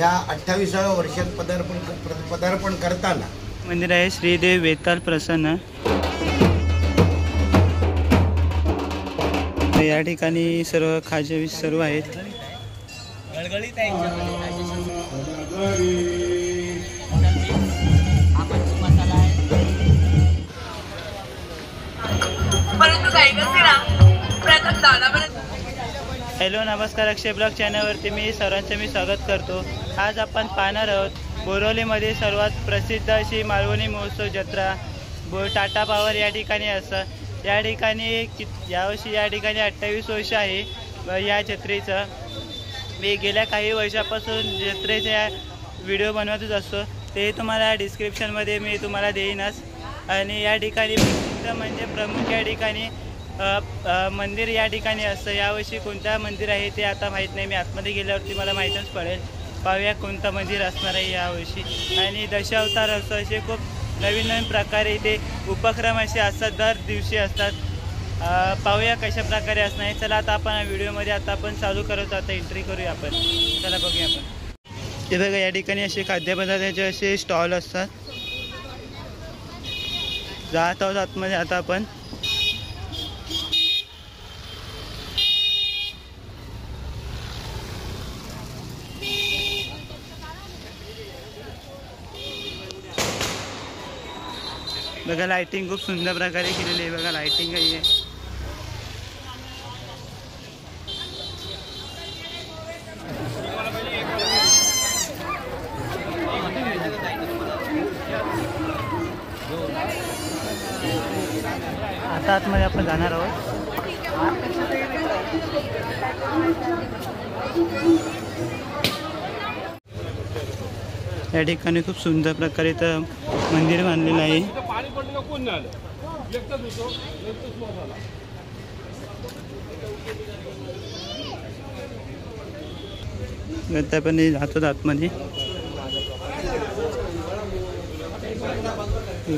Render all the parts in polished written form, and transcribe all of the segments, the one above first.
या 28व्या वर्षात पदार्पण करताना मंदिर आहे श्रीदेव वेताल प्रसन्न। या ठिकाणी सर्व खाजे सर्व आहेत। हॅलो नमस्कार, अक्षय ब्लॉग चॅनलवरती मी सर्वांचे स्वागत करतो। आज आपण पाहणार आहोत बोरिवलीमध्ये सर्वात प्रसिद्ध अशी मालवणी महोत्सव जत्रा टाटा पॉवर या ठिकाणी असं। या ठिकाणी यावर्षी या ठिकाणी 28 वर्ष आहे या जत्रेचं। मी गेल्या काही वर्षापासून जत्रेच्या व्हिडिओ बनवतच असतो, ते तुम्हाला डिस्क्रिप्शनमध्ये मी तुम्हाला देईनच। आणि या ठिकाणी म्हणजे प्रमुख या ठिकाणी मंदिर या ठिकाणी असतं। यावर्षी कोणतं मंदिर आहे ते आता माहीत नाही, मी आतमध्ये गेल्यावरती मला माहीतच पडेल। पाहूया कोणतं मंदिर असणार आहे यावर्षी। आणि दशावतार असं असे खूप नवीन नवीन प्रकारे इथे उपक्रम असे असतात, दर दिवशी असतात। पाहूया कशा प्रकारे असणार आहे। चला आता आपण व्हिडिओमध्ये आता आपण चालू करतो, आता एंट्री करूया आपण। चला बघूया आपण। ते बघा या ठिकाणी असे खाद्यपदार्थाचे असे स्टॉल असतात। जात आहोत आतमध्ये आता आपण। बघा लाइटिंग खूप सुंदर प्रकारे केलेली आहे। बघा लाइटिंग आहे आता आतमध्ये आपण जाणार आहोत। या ठिकाणी खूप सुंदर प्रकारे तर मंदिर बांधलेलं आहे। आता पण जातो आतमध्ये।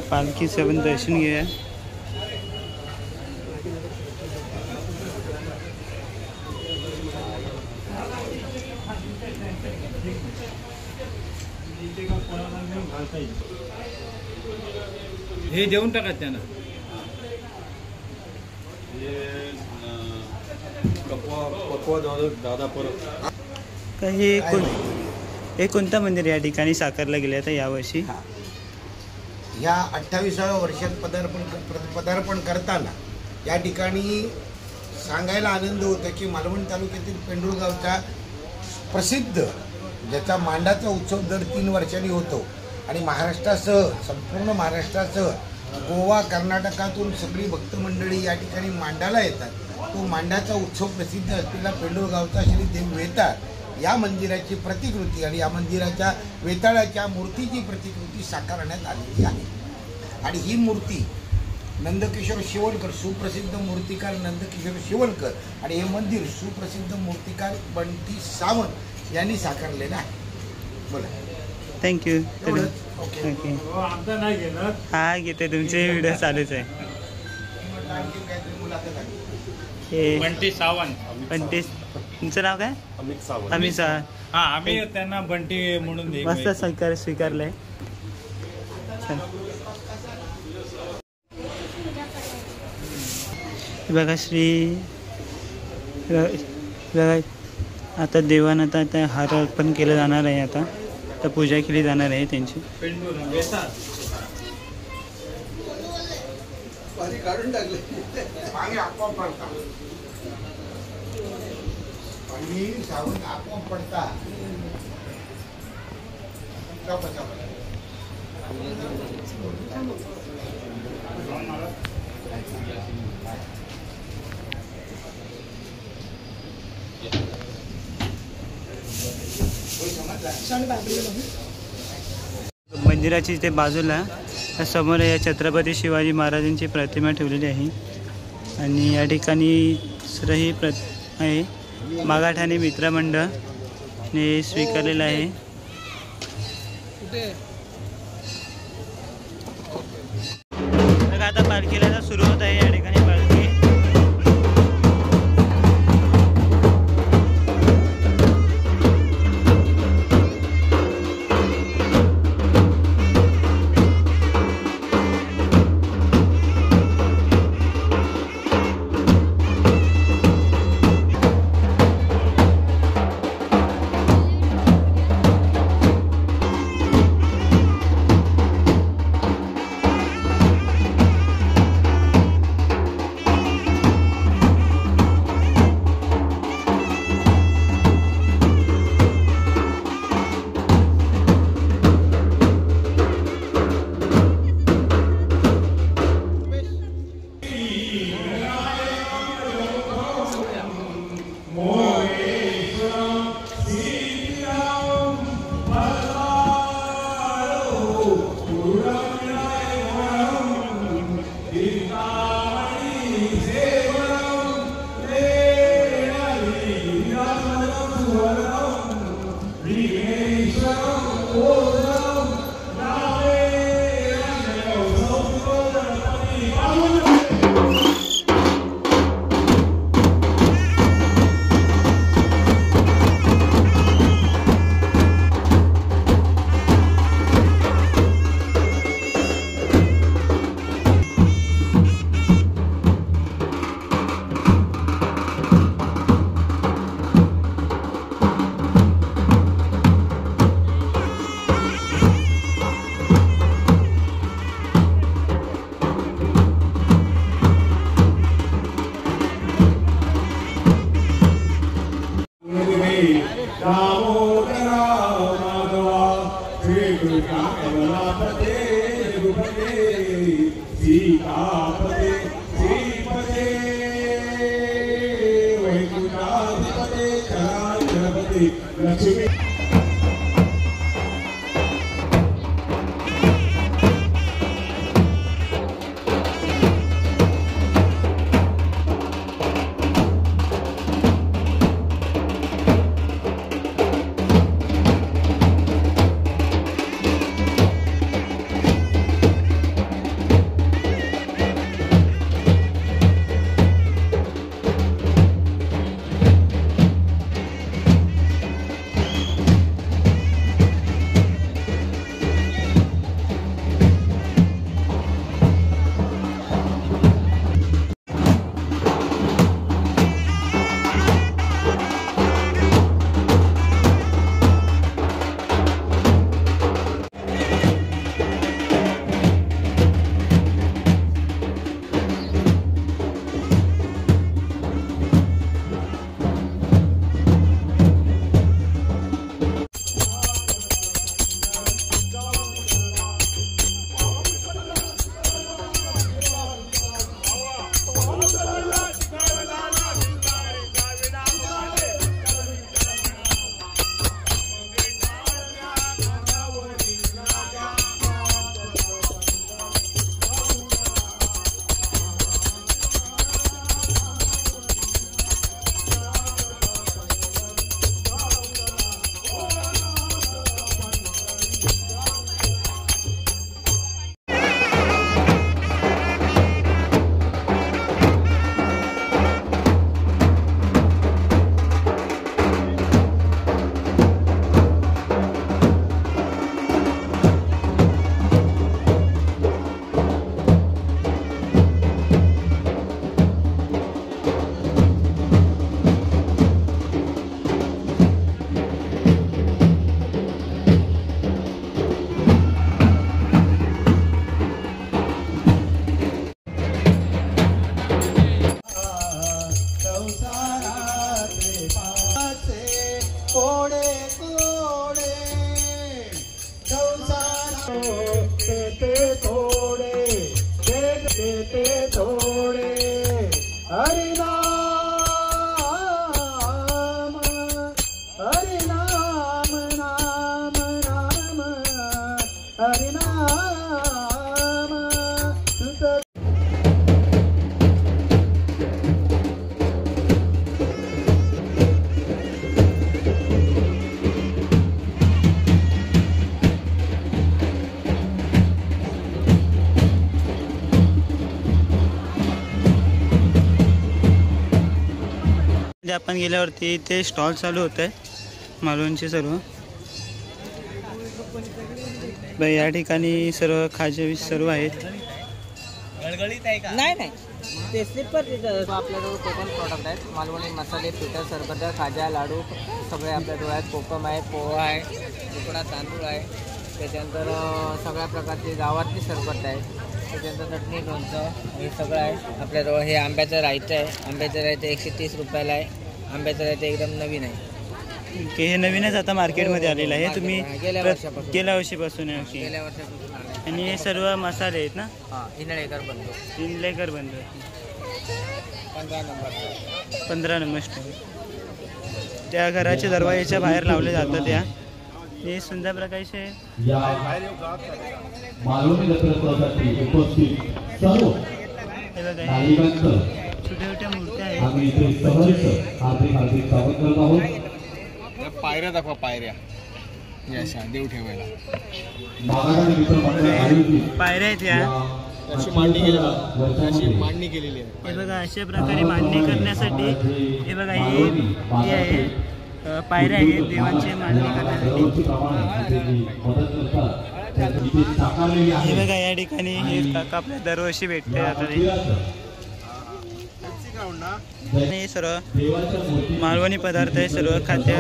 पालखीचं आपण दर्शन घेऊया। हे देऊन टाका त्यांना। हे कोणतं मंदिर या ठिकाणी साकारलं गेलं आता यावर्षी? या 28व्या वर्षात पदार्पण करताना या ठिकाणी सांगायला आनंद होतो की मालवण तालुक्यातील पेंडुळगावचा प्रसिद्ध ज्याचा मांडाचा उत्सव दर 3 वर्षांनी होतो आणि महाराष्ट्रासह संपूर्ण महाराष्ट्रासह गोवा कर्नाटकातून सगळी भक्त मंडळी या ठिकाणी मांडाला येतात। तो मांडाचा उत्सव प्रसिद्ध असलेला पेंडुळगावचा श्री देव वेताळ या मंदिराची प्रतिकृती आणि या मंदिराच्या वेताळाच्या मूर्तीची प्रतिकृती साकारण्यात आलेली आहे। आणि ही मूर्ती नंदकिशोर शिवणकर, सुप्रसिद्ध मूर्तिकार नंदकिशोर शिवणकर, आणि हे मंदिर सुप्रसिद्ध मूर्तिकार बंटी सावंत यांनी साकारलेलं आहे। बोला। थँक्यू। हा घेते, तुमचे व्हिडिओ चालूच आहे। बंटी सावंत। बंटी, तुमचं नाव काय? अमित सावंत। अमित सावंत, हा आम्ही त्यांना बंटी म्हणून मस्त स्वीकारलंय। बघा बघा आता देवांना आता हार अर्पण केलं जाणार आहे। आता तर पूजा केली जाणार आहे त्यांची। मंदिराची ते बाजूला समोर या छत्रपती शिवाजी महाराजांची प्रतिमा ठेवलेली आहे। आणि या ठिकाणी ही आहे मागाठाणे मित्रमंडळ ने स्वीकारलेलं आहे। आता पालखीला सुरू होत आहे या ठिकाणी पालखी। घरातली लक्ष्मी आपण गेल्यावरती ते स्टॉल चालू होते मालवणचे सर्व. या ठिकाणी सर्व खाजे सर्व आहेत. नाही ते स्लिपर आपल्याजवळ कोकण प्रॉडक्ट आहेत. मालवणी मसाले, पिठं, सरबत, खाजा, लाडू सगळे आपल्याजवळ आहेत. कोकम आहे, पोहा आहे, उकडा तांदूळ आहे, त्याच्यानंतर सगळ्या प्रकारची गावातली सरबत आहे, त्याच्यानंतर चटणी, लोणचं हे सगळं आहे आपल्याजवळ. हे आंब्याचं रायतं आहे. आंब्याचं रायतं 130 रुपयाला आहे. आंब्याचं रायतं एकदम नवीन आहे. हे नवीनच आता मार्केटमध्ये आलेलं आहे. तुम्ही गेल्या वर्षापासून गेल्या वर्षापासून आणि हे सर्व मसाले आहेत ना. इंदळेकर बनतो 15 नंबर स्टॉल. त्या घराच्या दरवाजाच्या बाहेर लावले जातात. हे सुंदर प्रकारचे छोट्या छोट्या मूर्त्या आहेत. पायऱ्या दाखवा, पायऱ्या देव ठेवायला पायऱ्या आहेत. मांडणी केलेली आहे. हे बघा अशा प्रकारे मांडणी करण्यासाठी हे बघा हे आहे पायऱ्या आहेत देवांची मांडणी करण्यासाठी. हे बघा या ठिकाणी हे काका आपल्या दरवर्षी भेटते आता. हे सर्व मालवणी पदार्थ आहे, सर्व खाद्य.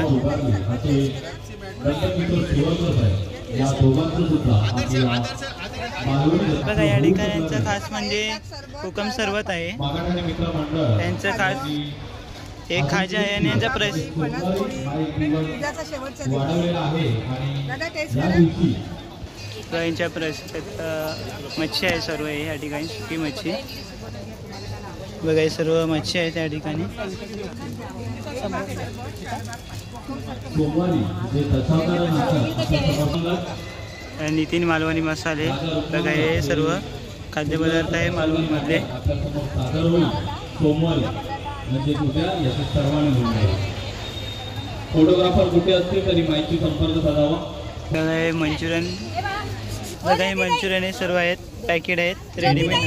बघा या ठिकाणी खास म्हणजे कोकम सरबत आहे. त्यांचं खास एक खाजा आहे आणि यांचा यांच्या प्रसिद्ध मच्छी आहे सर्व. या ठिकाणी सुकी मच्छी बघा हे सर्व मच्छी आहे त्या ठिकाणी. नितीन मालवणी मसाले बघा हे सर्व खाद्यपदार्थ आहे मालवणमधले. फोटोग्राफर कुठे असतील तरी माहिती संपर्क साधावा. बघा हे मंचुरियन, बघा हे मंचुरियन हे सर्व आहेत, पॅकेट आहेत रेडीमेड.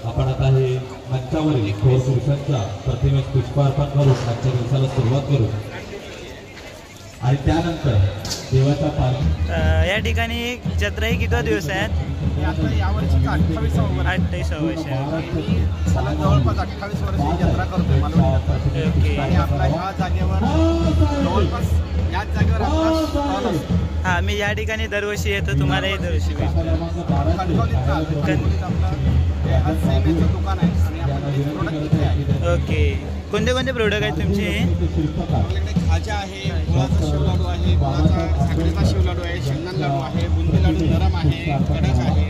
आपण आता हे मंचावरील थोर पुरुषांच्या प्रतिमेस पुष्पार्पण करून आजच्या दिवसाला सुरुवात करू आणि त्यानंतर देवाच्या पालखी. या ठिकाणी जत्रा ही किती दिवस आहेत? यावर्षी 28वा वर्ष. 28वा वर्ष. सलग जवळपास 28 वर्ष ही जत्रा करतोय मालवणी. ओके. आणि आपला ह्या जागेवर जवळपास याच जागेवर आपला स्टॉल असतो. हां, मी या ठिकाणी दरवर्षी येतो, तुम्हालाही दरवर्षी भेटतो. कणकवलीत आपलं आज सेमेचं दुकान आहे आणि आपण प्रोडक्ट इथे आहे. ओके. कोणते कोणते प्रोडक्ट आहेत तुमचे? आपल्याकडे खाजा आहे, गुळाचा शिवलाडू आहे, गुळाचा साखरेचा शिवलाडू आहे, शेंगदाणा लाडू आहे, बुंदी लाडू नरम आहे, कडक आहे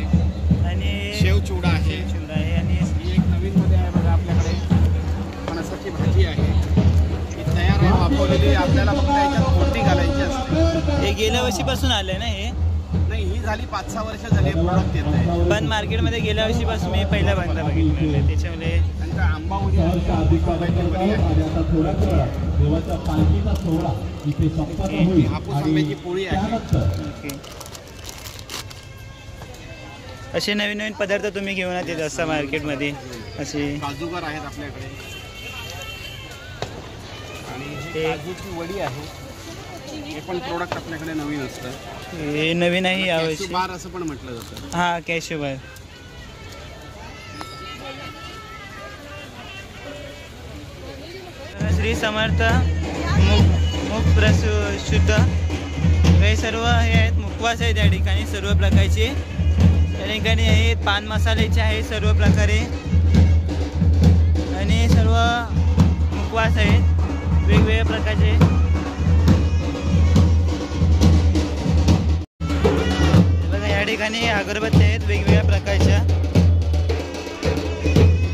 आणि शेव चिवडा आहे. चिवडा आहे. आणि ही एक नवीन मध्ये आहे बघा आपल्याकडे फणसाची भाजी आहे. ही तयार आहे वापरलेली. आपल्याला फक्त याच्यात फोडणी घालायची असते. हे गेल्या वर्षीपासून आलं ना हे? नाही, ही झाली 5-6 वर्ष झाली प्रोडक्ट येत आहे. पण मार्केटमध्ये गेल्या वर्षीपासून मी पहिला बघितलं त्याच्यामुळे. नंतर आंबावडी आहे, देवाच्या पालखीचा सोहळा इथे संपन्न होईल. हापूस आंब्याची पोळी आहे. ओके. असे नवीन नवीन पदार्थ तुम्ही घेऊन येत असता मार्केटमध्ये असे? काजूगर आहेत आपल्याकडे आणि ते काजूची वडी आहे. हे पण प्रोडक्ट आपल्याकडे नवीन असतं. हे नवीन आहे यावर्षी. बार असं पण म्हटलं जातं. हां, कॅशू बार. श्री समर्थ मुख प्रशुद्ध हे सर्व हे आहेत. मुखवास आहेत या ठिकाणी सर्व प्रकारचे. या ठिकाणी हे पान मसाल्याचे आहे सर्व प्रकारे आणि सर्व मुखवास आहेत वेगवेगळ्या प्रकारचे. बघा या ठिकाणी अगरबत्ती आहेत वेगवेगळ्या प्रकारच्या.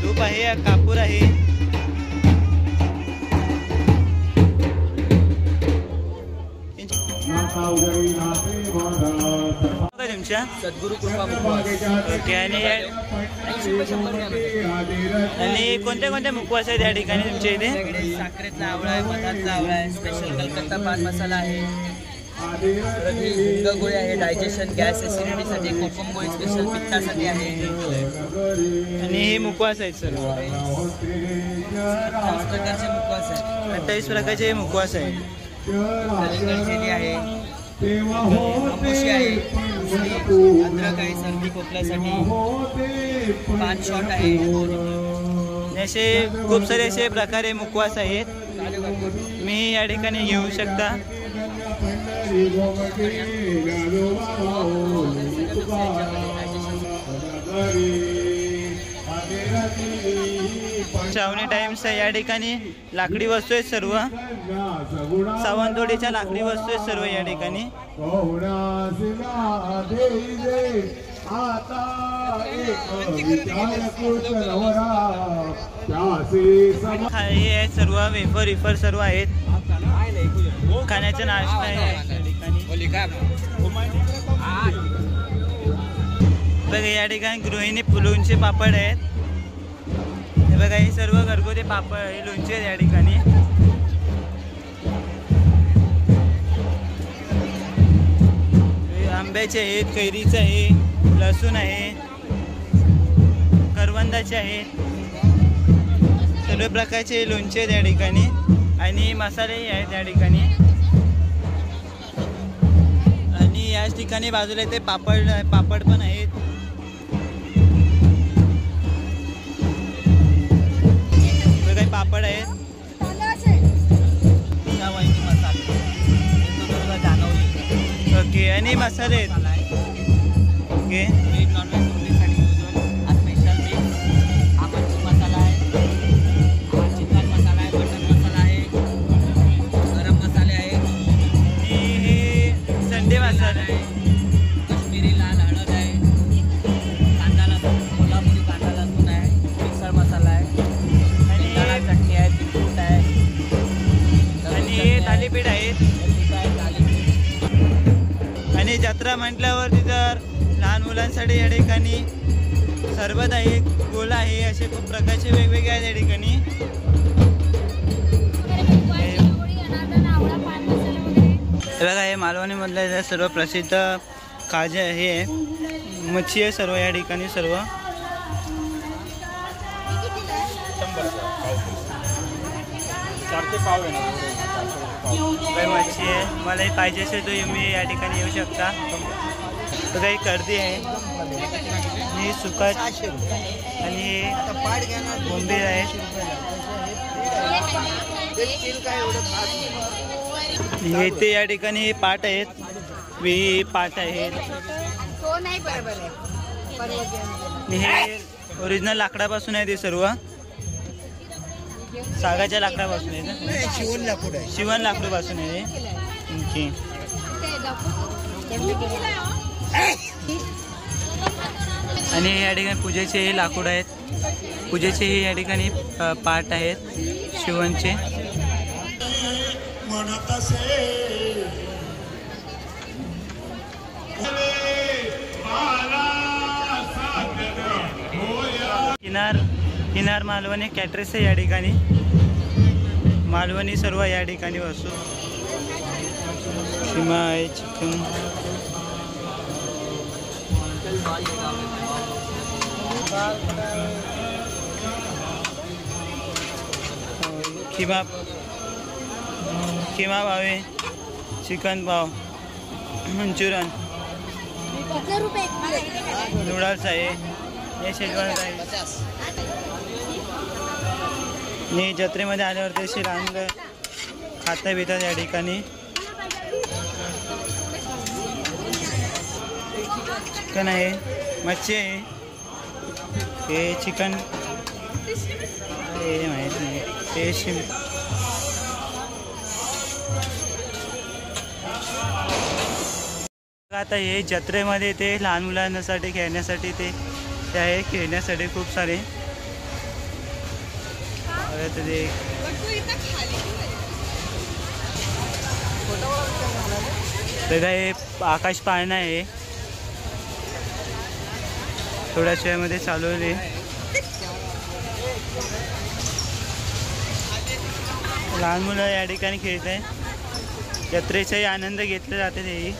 धूप आहे, कापूर आहे. तुमच्या सद्गुरू कृपा मुखवास. ओके. आणि कोणत्या कोणत्या मुखवास आहेत या ठिकाणी तुमच्या इथे? साखरेतला आवळा आहे, मधातला आवळा आहे, स्पेशल कलकत्ता पान मसाला आहे, गोळी आहे डायजेशन गॅस ॲसिडिटीसाठी, कोकम गोळी स्पेशल पित्तासाठी आहे. आणि हे मुखवास आहेत सर? 28 प्रकारचे मुखवास आहेत. 28 प्रकारचे मुखवास आहेत. कलिंगड आहे, अंबुशी आहे, अद्रक आहे सर्दी खोकल्यासाठी, पान शॉट आहे. असे खूप सारे असे प्रकारे मुखवास आहेत. मी या ठिकाणी घेऊ शकता. श्रावणी टाइम्स या ठिकाणी लाकडी वस्तू आहेत सर्व. सावंतवाडीच्या लाकडी वस्तू आहेत सर्व या ठिकाणी. हे आहेत सर्व वेफर विफर सर्व आहेत. खाण्याचा नाश्ता आहे या ठिकाणी. बघा या ठिकाणी गृहिणी लोणचे पापड आहेत. हे बघा हे सर्व घरगुती पापड हे लोणचे आहेत या ठिकाणी. आंब्याचे आहेत, कैरीचे आहे, लसूण आहे, करवंदाचे आहेत. सर्व प्रकारचे लोणचे आहेत या ठिकाणी आणि मसालेही आहेत या ठिकाणी. आणि याच ठिकाणी बाजूला ते पापड पण आहेत. काही पापड आहेत. ओके. आणि मसाले आहेत. ओके. व्हेज नॉनव्हेज दोन्हीसाठी युजल हा स्पेशल मिक्स. हा मच्छी मसाला आहे, हा चिकन मसाला आहे, मटन मसाला आहे, गरम जत्रा म्हटल्यावरती तर लहान मुलांसाठी या ठिकाणी सरबत आहे, गोला आहे, असे खूप प्रकारचे वेगवेगळे आहेत या ठिकाणी. बघा हे मालवणीमधलं सर्व प्रसिद्ध खाजे आहे, मच्छी आहे सर्व या ठिकाणी. सर्व काही मच्छी आहे, मलाही पाहिजे असेल तर मी या ठिकाणी येऊ शकता. तर काही गर्दी आहे. ही सुका आणि हे बोंबील आहे. हे ते या ठिकाणी पाट आहेत, पाट आहेत. हे ओरिजिनल लाकडापासून आहे ते सर्व, सागाच्या लाकडापासून आहे ना, शिवण लाकडापासून आहे. ओके. आणि या ठिकाणी पूजेचे हे लाकूड आहेत, पूजेचे हे या ठिकाणी पाट आहेत शिवणचे. किनार मालवणी कॅटरेस आहे या ठिकाणी. मालवणी सर्व या ठिकाणी वस्तू, किमा आहे, चिकन. किमा पाव आहे, चिकन पाव, मंचुरियन, नूडल्स आहे, हे शेजवान आहे. आणि जत्रेमध्ये आल्यावरती असे लहान मुलं खाता पितात या ठिकाणी. चिकन आहे, मच्छी आहे, हे चिकन हे माहीत नाही, हे आता हे जत्रेमध्ये ते लहान मुलांसाठी खेळण्यासाठी ते आहे, खेळण्यासाठी खूप सारे. बघा हे आकाश पाळणा आहे, थोड्याच वेळामध्ये चालू आहे. लहान मुलं या ठिकाणी खेळत आहे. जत्रेचाही आनंद घेतला जाते तेही.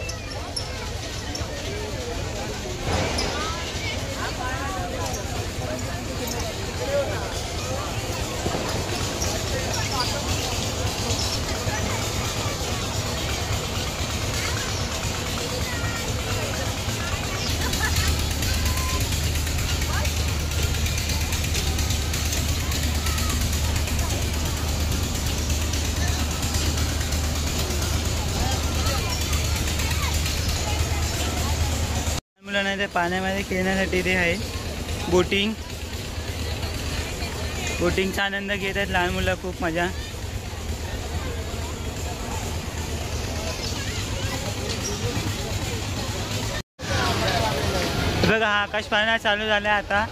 मुलांना ते पाण्यामध्ये खेळण्यासाठी ते आहे बोटिंगचा आनंद घेत आहेत लहान मुलं, खूप मजा. बघा हा आकाश पाळणा चालू झाला आहे आता.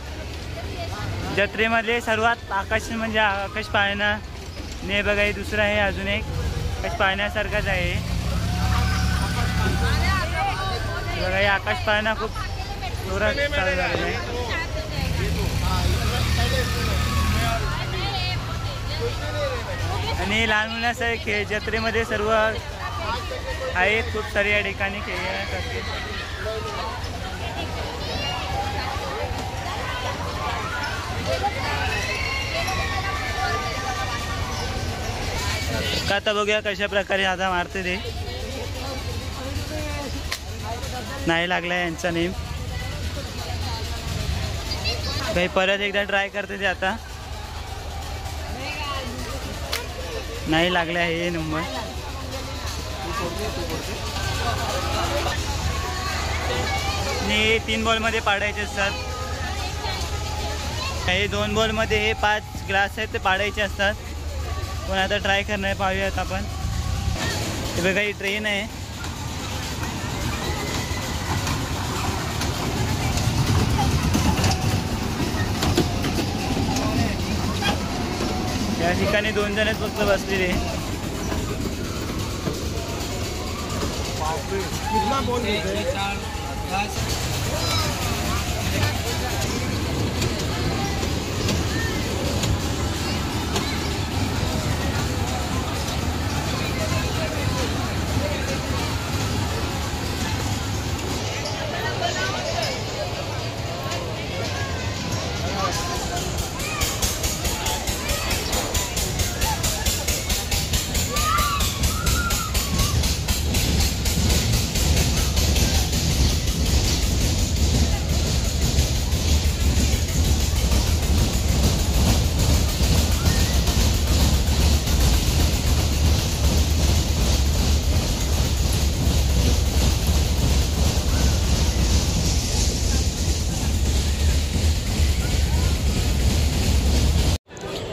जत्रेमध्ये सर्वात आकाश म्हणजे आकाश पाळणा ने बघा, हे दुसरं आहे, अजून एक आकाश पाळण्यासारखाच आहे बघा. हे आकाश पाळणा खूप जोरात चालू झालेला आहे. आणि लहान मुलांसाठी खेळ जत्रेमध्ये सर्व आहेत, खूप सारे या ठिकाणी खेळण्यासाठी. आता बघूया कशा प्रकारे आता मारते ते. नाही लागला यांचा नेम. काही परत एकदा ट्राय करते ते. आता नाही लागले आहे नंबर. आणि 3 बॉलमध्ये पाडायचे असतात. हे 2 बॉलमध्ये हे 5 ग्लास आहेत ते पाडायचे असतात. पण आता ट्राय करणार पाहूयात आपण. हे बघा ही ट्रेन आहे. या ठिकाणी 2 जणच फक्त बसलेले. कितना बोल रहे थे?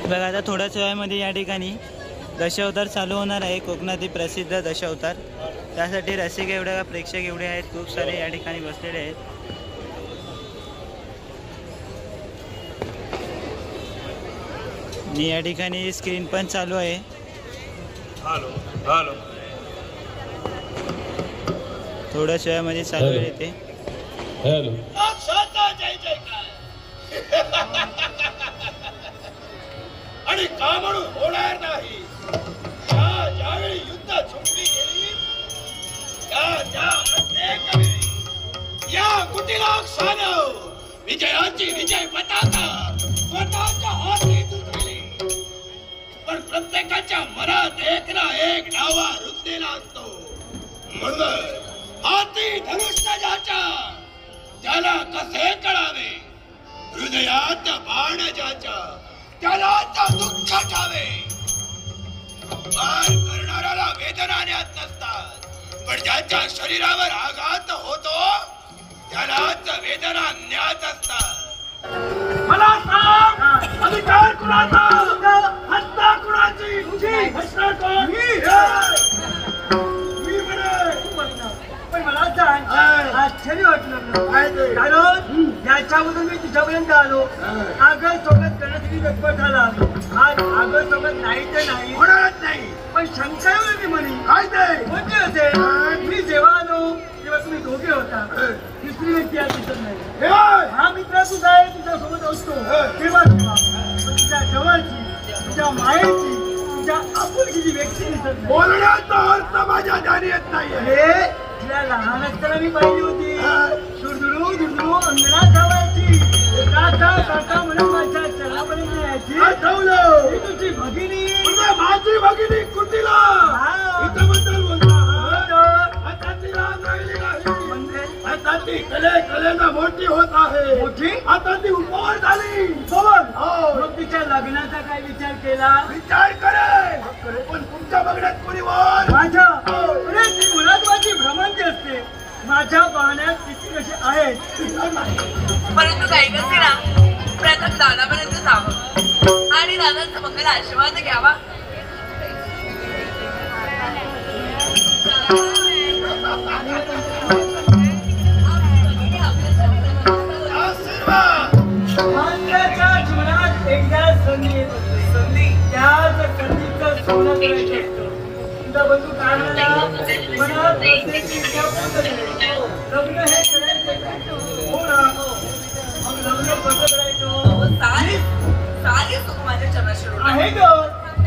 बघा आता थोड्याच वेळामध्ये या ठिकाणी दशावतार चालू होणार आहे. कोकणातील प्रसिद्ध दशावतार. त्यासाठी रसिक एवढे प्रेक्षक एवढे आहेत, खूप सारे या ठिकाणी बसलेले आहेत. आणि या ठिकाणी स्क्रीन पण चालू आहे. थोड्याच वेळामध्ये चालू येते. आणि का म्हणून होणार नाही. ज्यावेळी युद्ध झुंकली गेली त्या प्रत्येक वेळी या कुटिलाक्षानं विजयाची विजय पताका स्वतःच्या हाती उचलली. पण प्रत्येकाच्या मनात एक ना एक डावा रुजलेला असतो. म्हणून हाती धनुष्य ज्याच्या त्याला कसे कळावे, हृदयात बाण ज्याच्या त्याला दुःख ठावे. मार करणाऱ्याला वेदनान्यात नसतात, पण ज्याच्या शरीरावर आघात होतो त्यालाच वेदना ज्ञात असतात. मला सांग, अधिकार कुणाचा, हत्या कुणाची, घोषणा कोण? मी म्हणे. पण मला सांग, आश्चर्य वाटलं कारण याच्यामधून मी तुझ्यापर्यंत आलो. आगळ सोबत करण्यासाठी तत्पर झाला. आज आगळ सोबत नाही तर नाही होणारच नाही. पण शंका येऊ नये म्हणे. काय ते कोणते असेल? मी जेव्हा आलो तेव्हा तुम्ही दोघे होता. तिसरी व्यक्ती आज दिसत नाही. हा मित्र तुझा आहे, तुझ्या सोबत असतो तेव्हा तेव्हा. पण तुझ्या जवळची, तुझ्या मायेची, तुझ्या आपुलकीची व्यक्ती दिसत नाही. बोलण्याचा अर्थ माझ्या ध्यानी येत नाही. तिला लहान असताना मी पाहिली होती. दुरदुरू दुरदुरू अंगणात धावायची. काका काका म्हणून माझ्या चरणापर्यंत यायची. आठवलं, ही तुझी भगिनी. माझी भगिनी कुटीला इथबद्दल बोलता. आता तिला राहिली नाही. आता ती कलेनं मोठी होत आहे. मोठी? आता ती उपवर झाली. उपवर? मग तिच्या लग्नाचा काय विचार केला? विचार करे, पण तुमच्या बघण्यात कोणी वर माझ्या अरे ती मुळात माझी भ्रमंती असते. माझ्या पाहण्यात किती कशी आहेत. परंतु काही नसते ना, प्रथम दादापर्यंत जावं आणि दादांचा मंगल आशीर्वाद घ्यावा. माणसाच्या जीवनात एकदा संधी येत असते. संधी त्याच संधीचं सोनं करायचं असतं. तुझा बंधू काय म्हणाला, मनात असते की इच्छा पूर्ण करायची. लग्न हे करायचं. हो ना, मग लग्न कसं करायचं? सारी सुख माझ्या चरणाशी आहे ग.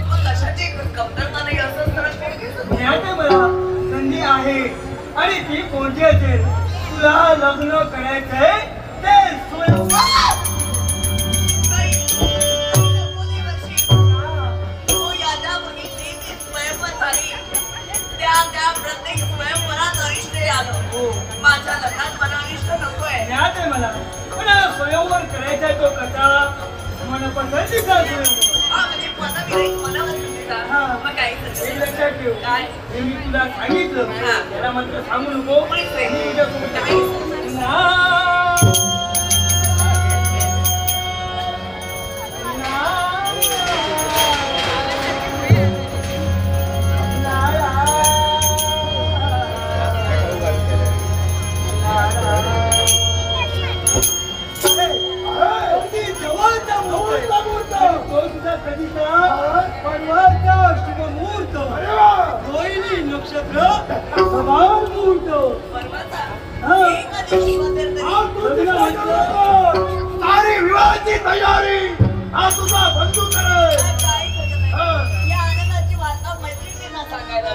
मग कशाची कमतरता नाही असं ज्ञात आहे मला. संधी आहे आणि ती कोणती असेल. तुला लग्न करायचंय ते स्वयं प्रत्येक स्वयंवरात अरिष्ट आलं. माझ्या लग्नात मला अरिष्ट नकोय. ज्ञात आहे मला. पण स्वयंवर करायचा तो कसा मनपसंतीचा स्वयंवर. म्हणजे मग काही एक लक्षात ठेव. काय हे मी तुला सांगितलं त्याला मात्र सांगू नको. मी तुझ्यासोबत नक्षत्र मुहूर्त एका दिवशी सारी विवाहाची तयारी हा तुझा बंधू करे. या आनंदाची वार्ता मैत्रिणींना सांगायला